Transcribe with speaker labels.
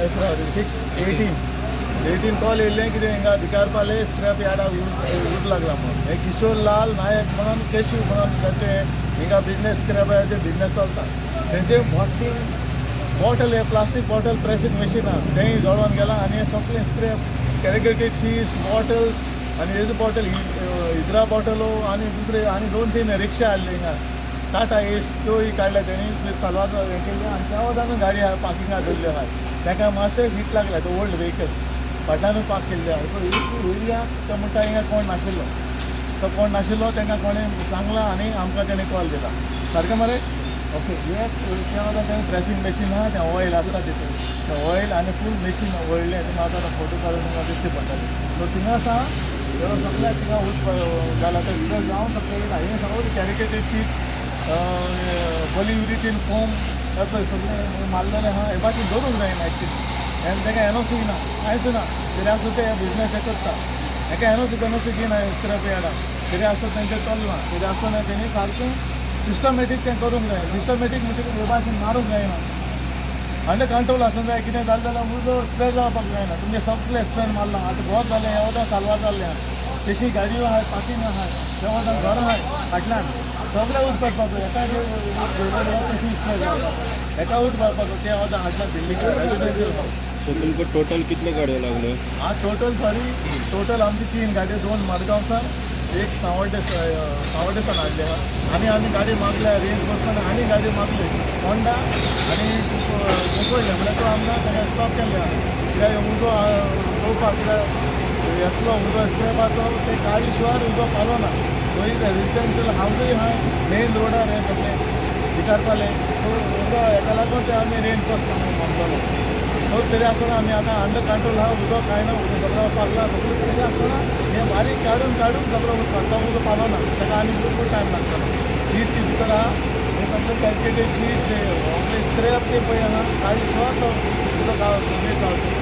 Speaker 1: 6, 18 call येयल्ले कितें हिंगा भिकारपाले scrap यार्डा उट लागला म्हणून हे किशोर लाल नायक म्हणून केशव म्हणून तांचे हिंगा बिझनेस स्क्रॅपाचे बिझनेस चलता तेंचे बॉटल हे प्लास्टीक बॉटल प्रेसींग मशीन आहा तेंय जळोन गेलां आनी सगळें स्क्रॅप कॅरिकेटेड चीज बॉटल्स आनी हेजो बॉटल इद्रा बॉटलो आनी दुसरे आनी 2-3 रिक्षा आहले हिंगा टाटा एस त्योय काडल्या तेणी सालवार हें केल्ले आनी त्या वदान गाडी आहा पार्किंगाक दवरल्ली आहा ताका मातशें हीट लागला तो ओल्ड व्हेकल फाटल्यानूच पार्क केल्ले आहा सो एरिया तो म्हणटा हिंगा कोण नाशिल्लो तो कोण नाशिल्लो तांकां कोणें सांगला आनी आमकां तेणें कॉल दिला सारकें मरे ओके हे त्या वदान तें प्रेसींग मशीन आहा तें ऑयल आसता तितून तें ऑयल आनी फूल मशीन व्हडलें तुमकां आतां फोटो काडून तुमकां दिश्टी पडटलें सो थिंगा आसा सगळ्या थिंगा उठ जाला तो भितर जावन सगळें येयला हें सगळें कॅरिकेटेड चीज पॉलियुरिथीन फोम पळय सगळें मारलेलें आहा हे बाकी दवरूंक जायना एक्चुली आनी ताका एनओसी ना कांयच ना कितें आसता तें बिजनेस हें करता हाका एनओसी दिना स्क्रॅप यार्डाक कितें आसता तेंचें चलना कितें आसतना तेणी सारकें सिस्टमॅटीक तें करूंक जाय सिस्टमॅटीक म्हणजे हे भाशेन मारूंक जायना अंडर कंट्रोल आसूंक जाय कितें जालें जाल्यार उजो स्प्रेड जावपाक जायना तुमचे सगळे स्प्रेड मारला आतां घर जालें ह्या वदां सालवार जाल्लें आहा तेशी गाडयो आहाय पार्किंग आहाय त्या वदां घर आहाय फाटल्यान सगळे उठ पडपाचो एका तेशी स्प्रेड जावपाक एका उठ पडपाचो त्या वदां फाटल्यान बिल्डींग
Speaker 2: सो तुमकां टोटल कितले गाडयो लागल्यो
Speaker 1: आज टोटल आमची 3 गाडयो 2 मडगांवसान एक सावड्डेसान हाडले आनी आमी गाडी मागल्या रेंज करतना आनी गाडी मागली होंडा आनी मुंबयले म्हळ्यार तो आमकां ताका स्टॉप केल्ले कित्याक उजो पळोवपाक कित्याक येसलो उजो स्क्रॅपाचो ते काळी शिवार उजो पालोना थंय रेजिडेन्शियल हावजूय आहाय मेन रोडार हे सगळें भिकारपाले सो उजो हेका लागून ते आमी रेंज करता मागतालो सो तरी आसतना आमी आतां अंडर कंट्रोल आहा उजो कांय ना उजो सगळो पाडला सगळें तरी आसतना हें बारीक काडून सगळो उदकांता उजो पालोना ताका आनी भरपूर टायम लागतलो हीट ती भितर आहा हे सगळें कॅल्क्युलेटेड शीट ते स्क्रॅप ते पळय आहा काळी शिवार तो उजो सगळें